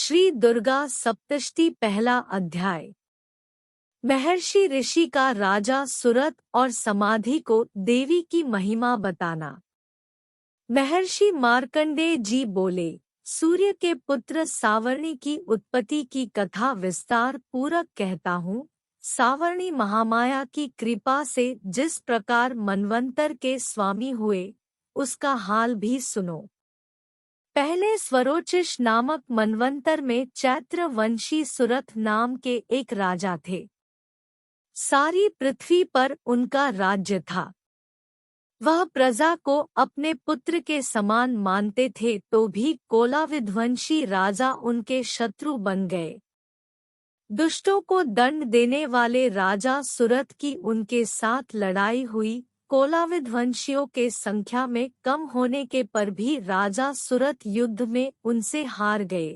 श्री दुर्गा सप्तशती पहला अध्याय। महर्षि ऋषि का राजा सुरथ और समाधि को देवी की महिमा बताना। महर्षि मार्कंडेय जी बोले, सूर्य के पुत्र सावर्णी की उत्पत्ति की कथा विस्तार पूर्वक कहता हूँ। सावर्णी महामाया की कृपा से जिस प्रकार मनवंतर के स्वामी हुए, उसका हाल भी सुनो। पहले स्वरोचिष नामक मनवंतर में चैत्र वंशी सुरथ नाम के एक राजा थे। सारी पृथ्वी पर उनका राज्य था। वह प्रजा को अपने पुत्र के समान मानते थे, तो भी कोलाविध्वंशी राजा उनके शत्रु बन गए। दुष्टों को दंड देने वाले राजा सुरथ की उनके साथ लड़ाई हुई। कोलाविध्वंशियों के संख्या में कम होने के पर भी राजा सुरथ युद्ध में उनसे हार गए।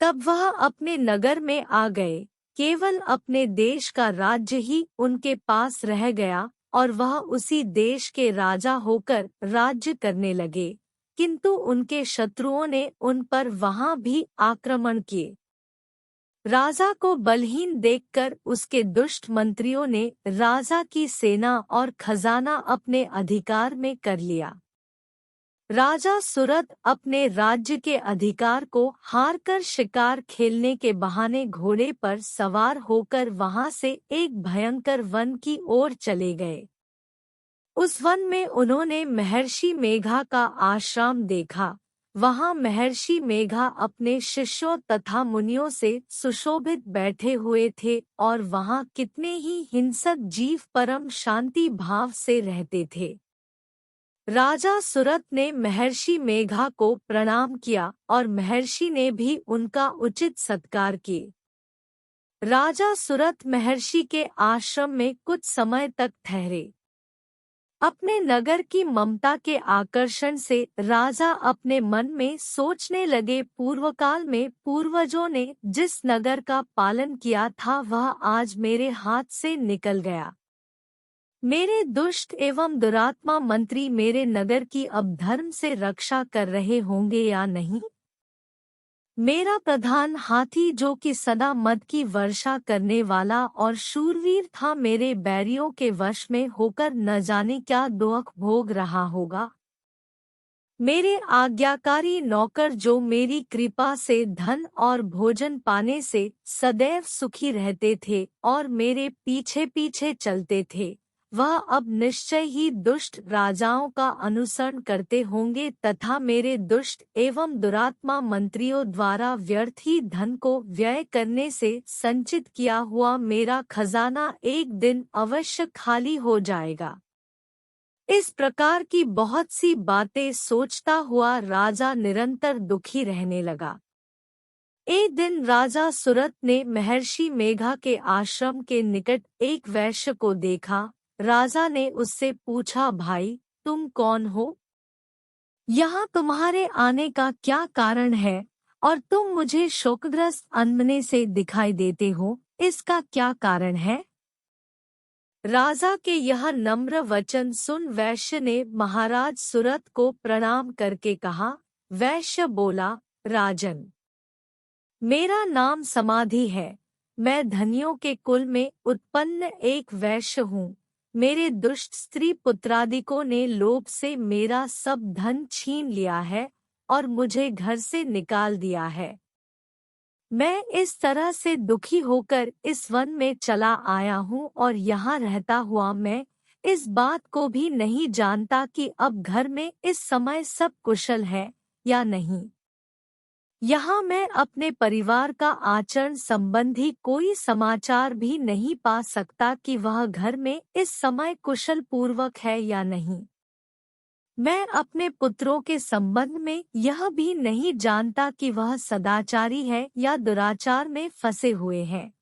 तब वह अपने नगर में आ गए। केवल अपने देश का राज्य ही उनके पास रह गया और वह उसी देश के राजा होकर राज्य करने लगे, किंतु उनके शत्रुओं ने उन पर वहां भी आक्रमण किए। राजा को बलहीन देखकर उसके दुष्ट मंत्रियों ने राजा की सेना और खजाना अपने अधिकार में कर लिया। राजा सुरथ अपने राज्य के अधिकार को हारकर शिकार खेलने के बहाने घोड़े पर सवार होकर वहां से एक भयंकर वन की ओर चले गए। उस वन में उन्होंने महर्षि मेघा का आश्रम देखा। वहां महर्षि मेघा अपने शिष्यों तथा मुनियों से सुशोभित बैठे हुए थे और वहां कितने ही हिंसक जीव परम शांति भाव से रहते थे। राजा सुरथ ने महर्षि मेघा को प्रणाम किया और महर्षि ने भी उनका उचित सत्कार किए। राजा सुरथ महर्षि के आश्रम में कुछ समय तक ठहरे। अपने नगर की ममता के आकर्षण से राजा अपने मन में सोचने लगे, पूर्वकाल में पूर्वजों ने जिस नगर का पालन किया था वह आज मेरे हाथ से निकल गया। मेरे दुष्ट एवं दुरात्मा मंत्री मेरे नगर की अब धर्म से रक्षा कर रहे होंगे या नहीं। मेरा प्रधान हाथी, जो कि सदा मद की वर्षा करने वाला और शूरवीर था, मेरे बैरियों के वश में होकर न जाने क्या दुख भोग रहा होगा। मेरे आज्ञाकारी नौकर, जो मेरी कृपा से धन और भोजन पाने से सदैव सुखी रहते थे और मेरे पीछे पीछे चलते थे, वह अब निश्चय ही दुष्ट राजाओं का अनुसरण करते होंगे तथा मेरे दुष्ट एवं दुरात्मा मंत्रियों द्वारा व्यर्थ ही धन को व्यय करने से संचित किया हुआ मेरा खजाना एक दिन अवश्य खाली हो जाएगा। इस प्रकार की बहुत सी बातें सोचता हुआ राजा निरंतर दुखी रहने लगा। एक दिन राजा सुरथ ने महर्षि मेघा के आश्रम के निकट एक वैश्य को देखा। राजा ने उससे पूछा, भाई, तुम कौन हो? यहाँ तुम्हारे आने का क्या कारण है और तुम मुझे शोकग्रस्त अनमने से दिखाई देते हो, इसका क्या कारण है? राजा के यह नम्र वचन सुन वैश्य ने महाराज सुरथ को प्रणाम करके कहा। वैश्य बोला, राजन, मेरा नाम समाधि है। मैं धनियों के कुल में उत्पन्न एक वैश्य हूँ। मेरे दुष्ट स्त्री पुत्रादिकों ने लोभ से मेरा सब धन छीन लिया है और मुझे घर से निकाल दिया है। मैं इस तरह से दुखी होकर इस वन में चला आया हूँ और यहाँ रहता हुआ मैं इस बात को भी नहीं जानता कि अब घर में इस समय सब कुशल है या नहीं। यहाँ मैं अपने परिवार का आचरण संबंधी कोई समाचार भी नहीं पा सकता कि वह घर में इस समय कुशल पूर्वक है या नहीं। मैं अपने पुत्रों के संबंध में यह भी नहीं जानता कि वह सदाचारी है या दुराचार में फंसे हुए हैं।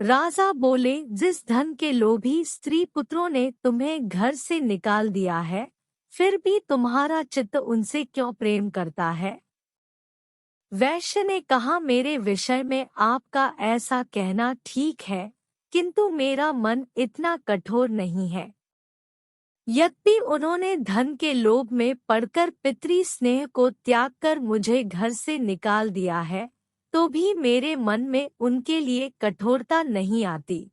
राजा बोले, जिस धन के लोभी स्त्री पुत्रों ने तुम्हें घर से निकाल दिया है, फिर भी तुम्हारा चित्त उनसे क्यों प्रेम करता है? वैश्य ने कहा, मेरे विषय में आपका ऐसा कहना ठीक है, किंतु मेरा मन इतना कठोर नहीं है। यद्यपि उन्होंने धन के लोभ में पड़कर पितृ स्नेह को त्याग कर मुझे घर से निकाल दिया है, तो भी मेरे मन में उनके लिए कठोरता नहीं आती।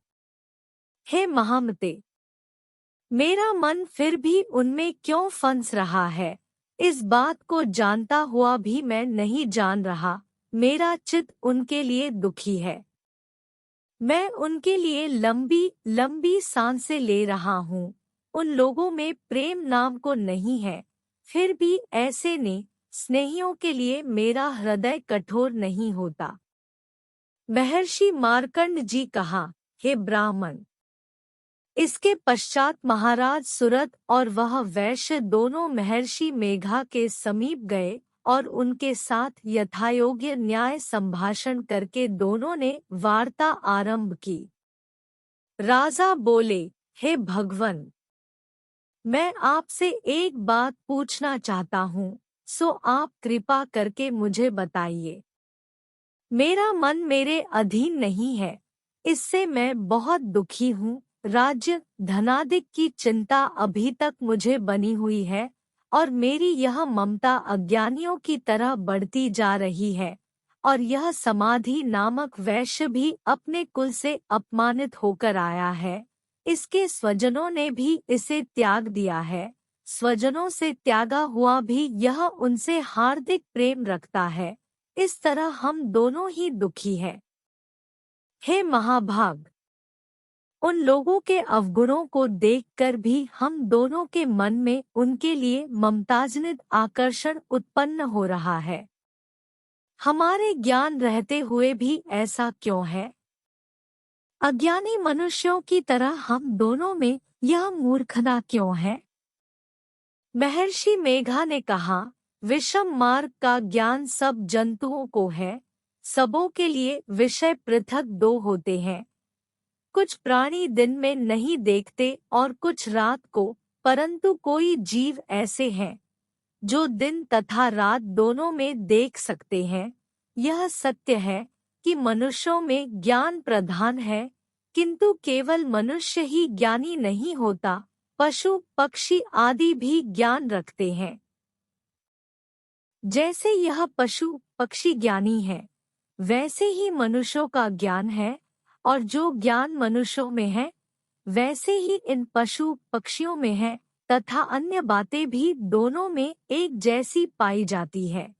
हे महामते, मेरा मन फिर भी उनमें क्यों फंस रहा है, इस बात को जानता हुआ भी मैं नहीं जान रहा। मेरा चित्त उनके लिए दुखी है। मैं उनके लिए लंबी लंबी सांसें ले रहा हूँ। उन लोगों में प्रेम नाम को नहीं है, फिर भी ऐसे ने स्नेहियों के लिए मेरा हृदय कठोर नहीं होता। महर्षि मार्कंड जी कहा, हे ब्राह्मण। इसके पश्चात महाराज सुरत और वह वैश्य दोनों महर्षि मेघा के समीप गए और उनके साथ यथायोग्य न्याय संभाषण करके दोनों ने वार्ता आरंभ की। राजा बोले, हे भगवन, मैं आपसे एक बात पूछना चाहता हूँ, सो आप कृपा करके मुझे बताइए। मेरा मन मेरे अधीन नहीं है, इससे मैं बहुत दुखी हूँ। राज्य धनादिक की चिंता अभी तक मुझे बनी हुई है और मेरी यह ममता अज्ञानियों की तरह बढ़ती जा रही है, और यह समाधि नामक वैश्य भी अपने कुल से अपमानित होकर आया है। इसके स्वजनों ने भी इसे त्याग दिया है। स्वजनों से त्यागा हुआ भी यह उनसे हार्दिक प्रेम रखता है। इस तरह हम दोनों ही दुखी हैं। हे महाभाग, उन लोगों के अवगुणों को देखकर भी हम दोनों के मन में उनके लिए ममताजनित आकर्षण उत्पन्न हो रहा है। हमारे ज्ञान रहते हुए भी ऐसा क्यों है? अज्ञानी मनुष्यों की तरह हम दोनों में यह मूर्खता क्यों है? महर्षि मेघा ने कहा, विषम मार्ग का ज्ञान सब जंतुओं को है। सबों के लिए विषय पृथक दो होते हैं। कुछ प्राणी दिन में नहीं देखते और कुछ रात को, परंतु कोई जीव ऐसे हैं जो दिन तथा रात दोनों में देख सकते हैं। यह सत्य है कि मनुष्यों में ज्ञान प्रधान है, किंतु केवल मनुष्य ही ज्ञानी नहीं होता, पशु पक्षी आदि भी ज्ञान रखते हैं। जैसे यह पशु पक्षी ज्ञानी है, वैसे ही मनुष्यों का ज्ञान है, और जो ज्ञान मनुष्यों में है, वैसे ही इन पशु पक्षियों में है, तथा अन्य बातें भी दोनों में एक जैसी पाई जाती है।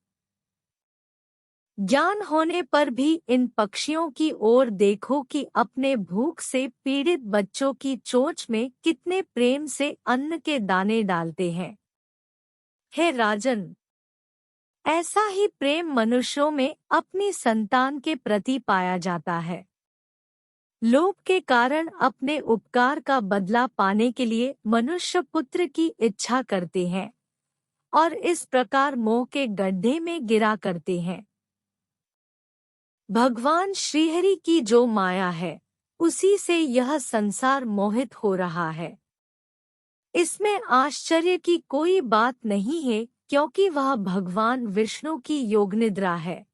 ज्ञान होने पर भी इन पक्षियों की ओर देखो कि अपने भूख से पीड़ित बच्चों की चोंच में कितने प्रेम से अन्न के दाने डालते हैं। हे राजन, ऐसा ही प्रेम मनुष्यों में अपनी संतान के प्रति पाया जाता है। लोभ के कारण अपने उपकार का बदला पाने के लिए मनुष्य पुत्र की इच्छा करते हैं और इस प्रकार मोह के गड्ढे में गिरा करते हैं। भगवान श्रीहरि की जो माया है, उसी से यह संसार मोहित हो रहा है। इसमें आश्चर्य की कोई बात नहीं है, क्योंकि वह भगवान विष्णु की योगनिद्रा है।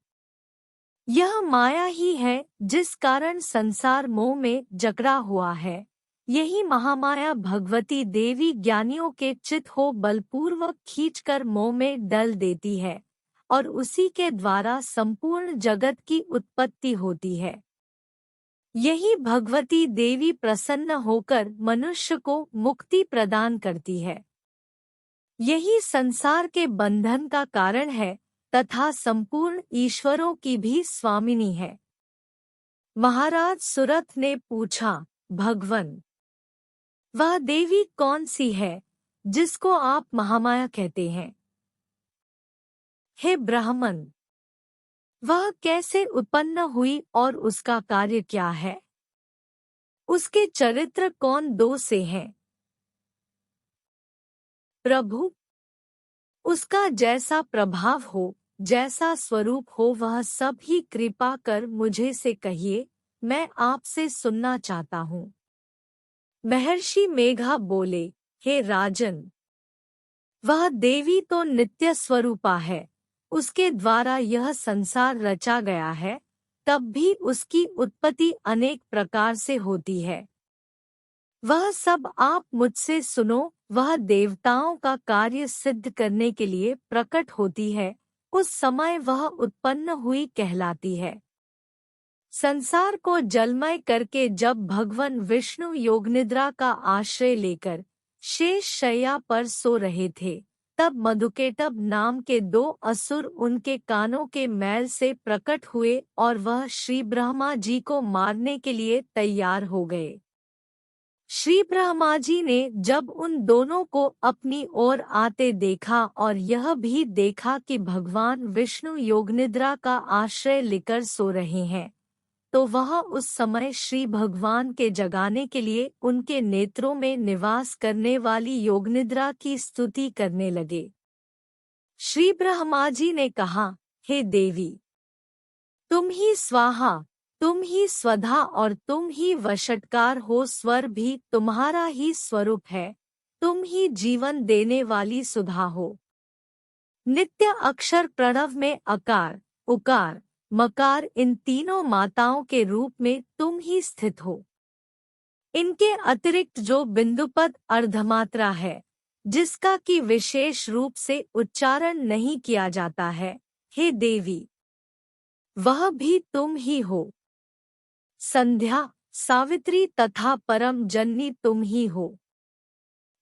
यह माया ही है जिस कारण संसार मोह में जकड़ा हुआ है। यही महामाया भगवती देवी ज्ञानियों के चित्त हो बलपूर्वक खींचकर मोह में डाल देती है, और उसी के द्वारा संपूर्ण जगत की उत्पत्ति होती है। यही भगवती देवी प्रसन्न होकर मनुष्य को मुक्ति प्रदान करती है। यही संसार के बंधन का कारण है तथा संपूर्ण ईश्वरों की भी स्वामिनी है। महाराज सुरथ ने पूछा, भगवन, वह देवी कौन सी है जिसको आप महामाया कहते हैं? हे ब्राह्मण, वह कैसे उत्पन्न हुई और उसका कार्य क्या है? उसके चरित्र कौन दो से हैं? प्रभु, उसका जैसा प्रभाव हो, जैसा स्वरूप हो, वह सब ही कृपा कर मुझे से कहिए, मैं आपसे सुनना चाहता हूँ। महर्षि मेघा बोले, हे राजन, वह देवी तो नित्य स्वरूपा है। उसके द्वारा यह संसार रचा गया है, तब भी उसकी उत्पत्ति अनेक प्रकार से होती है। वह सब आप मुझसे सुनो। वह देवताओं का कार्य सिद्ध करने के लिए प्रकट होती है, उस समय वह उत्पन्न हुई कहलाती है। संसार को जलमय करके जब भगवान विष्णु योगनिद्रा का आश्रय लेकर शेष शैया पर सो रहे थे, तब मधुकेटभ नाम के 2 असुर उनके कानों के मैल से प्रकट हुए और वह श्री ब्रह्मा जी को मारने के लिए तैयार हो गए। श्री ब्रह्मा जी ने जब उन दोनों को अपनी ओर आते देखा और यह भी देखा कि भगवान विष्णु योगनिद्रा का आश्रय लेकर सो रहे हैं, तो वह उस समय श्री भगवान के जगाने के लिए उनके नेत्रों में निवास करने वाली योगनिद्रा की स्तुति करने लगे। श्री ब्रह्मा जी ने कहा, हे देवी, तुम ही स्वाहा, तुम ही स्वधा और तुम ही वषटकार हो। स्वर भी तुम्हारा ही स्वरूप है, तुम ही जीवन देने वाली सुधा हो। नित्य अक्षर प्रणव में अकार, उकार, मकार इन तीनों माताओं के रूप में तुम ही स्थित हो। इनके अतिरिक्त जो बिंदुपद अर्धमात्रा है, जिसका कि विशेष रूप से उच्चारण नहीं किया जाता है, हे देवी, वह भी तुम ही हो। संध्या, सावित्री तथा परम जननी तुम ही हो।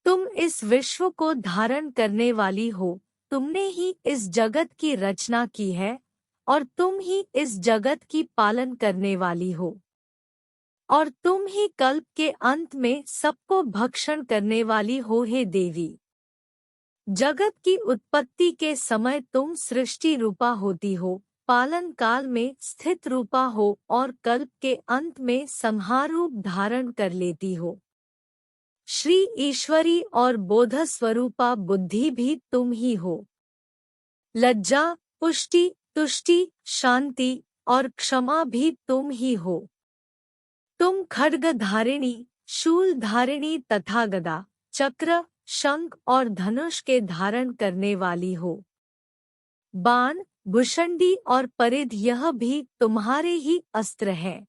तुम इस विश्व को धारण करने वाली हो, तुमने ही इस जगत की रचना की है और तुम ही इस जगत की पालन करने वाली हो, और तुम ही कल्प के अंत में सबको भक्षण करने वाली हो। हे देवी, जगत की उत्पत्ति के समय तुम सृष्टि रूपा होती हो, पालन काल में स्थित रूपा हो और कल्प के अंत में संहार रूप धारण कर लेती हो। श्री ईश्वरी और बोध स्वरूपा बुद्धि भी तुम ही हो। लज्जा, पुष्टि, तुष्टि, शांति और क्षमा भी तुम ही हो। तुम खड्ग धारिणी, शूल धारिणी तथा गदा, चक्र, शंख और धनुष के धारण करने वाली हो। बाण, भुषंडी और परिध यह भी तुम्हारे ही अस्त्र हैं।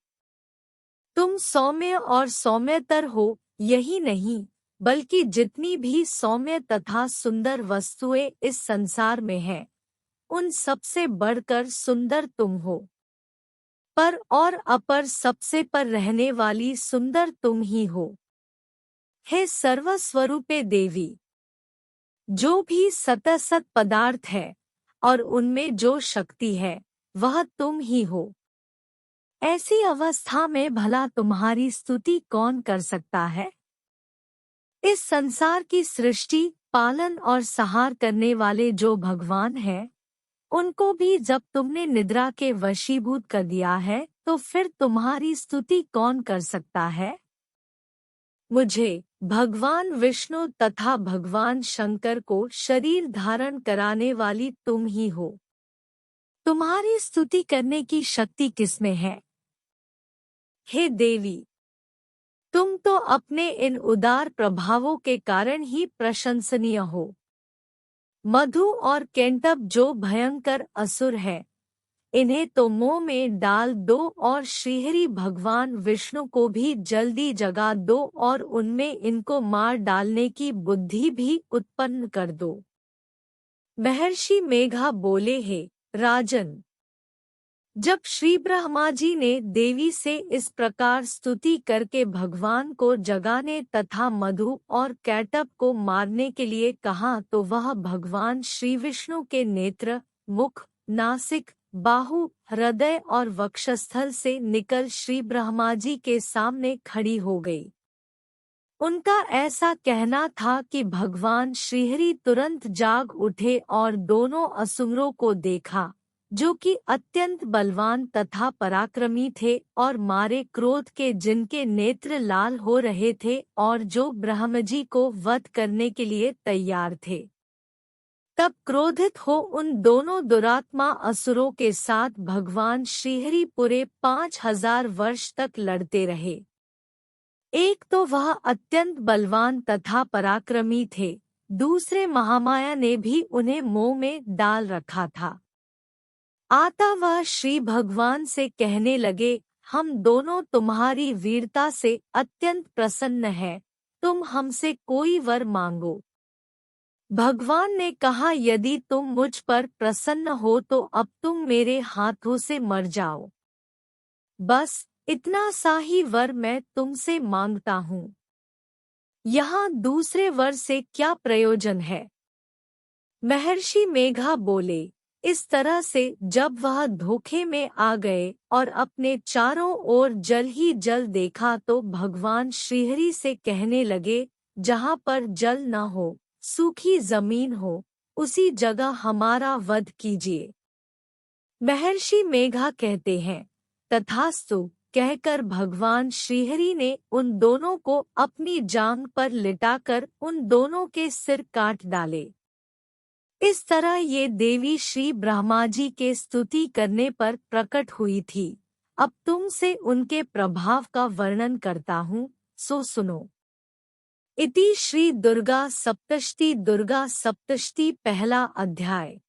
तुम सौम्य और सौम्यतर हो, यही नहीं बल्कि जितनी भी सौम्य तथा सुंदर वस्तुएं इस संसार में हैं, उन सबसे बढ़कर सुंदर तुम हो। पर और अपर सबसे पर रहने वाली सुंदर तुम ही हो। हे सर्वस्वरूपे देवी, जो भी सतसत पदार्थ है और उनमें जो शक्ति है, वह तुम ही हो। ऐसी अवस्था में भला तुम्हारी स्तुति कौन कर सकता है? इस संसार की सृष्टि, पालन और संहार करने वाले जो भगवान हैं, उनको भी जब तुमने निद्रा के वशीभूत कर दिया है, तो फिर तुम्हारी स्तुति कौन कर सकता है? मुझे भगवान विष्णु तथा भगवान शंकर को शरीर धारण कराने वाली तुम ही हो। तुम्हारी स्तुति करने की शक्ति किसमें है? हे देवी, तुम तो अपने इन उदार प्रभावों के कारण ही प्रशंसनीय हो। मधु और केंटब जो भयंकर असुर है, इन्हें तो मुंह में डाल दो और श्रीहरि भगवान विष्णु को भी जल्दी जगा दो और उनमें इनको मार डालने की बुद्धि भी उत्पन्न कर दो। महर्षि मेघा बोले, हे राजन, जब श्री ब्रह्मा जी ने देवी से इस प्रकार स्तुति करके भगवान को जगाने तथा मधु और कैटब को मारने के लिए कहा, तो वह भगवान श्री विष्णु के नेत्र, मुख, नासिक, बाहु, हृदय और वक्षस्थल से निकल श्री ब्रह्मा जी के सामने खड़ी हो गई। उनका ऐसा कहना था कि भगवान श्रीहरि तुरंत जाग उठे और दोनों असुरों को देखा, जो कि अत्यंत बलवान तथा पराक्रमी थे और मारे क्रोध के जिनके नेत्र लाल हो रहे थे और जो ब्रह्मजी को वध करने के लिए तैयार थे। तब क्रोधित हो उन दोनों दुरात्मा असुरों के साथ भगवान श्रीहरि पूरे 5000 वर्ष तक लड़ते रहे। एक तो वह अत्यंत बलवान तथा पराक्रमी थे, दूसरे महामाया ने भी उन्हें मोह में डाल रखा था। आता वह श्री भगवान से कहने लगे, हम दोनों तुम्हारी वीरता से अत्यंत प्रसन्न हैं, तुम हमसे कोई वर मांगो। भगवान ने कहा, यदि तुम मुझ पर प्रसन्न हो तो अब तुम मेरे हाथों से मर जाओ। बस इतना सा ही वर मैं तुमसे मांगता हूँ। यहाँ दूसरे वर से क्या प्रयोजन है? महर्षि मेघा बोले, इस तरह से जब वह धोखे में आ गए और अपने चारों ओर जल ही जल देखा तो भगवान श्रीहरि से कहने लगे, जहाँ पर जल न हो, सूखी जमीन हो, उसी जगह हमारा वध कीजिए। महर्षि मेघा कहते हैं, तथास्तु कहकर भगवान श्रीहरि ने उन दोनों को अपनी जांघ पर लिटाकर उन दोनों के सिर काट डाले। इस तरह ये देवी श्री ब्रह्मा जी के स्तुति करने पर प्रकट हुई थी। अब तुमसे उनके प्रभाव का वर्णन करता हूँ, सो सुनो। इति श्री दुर्गा सप्तशती पहला अध्याय।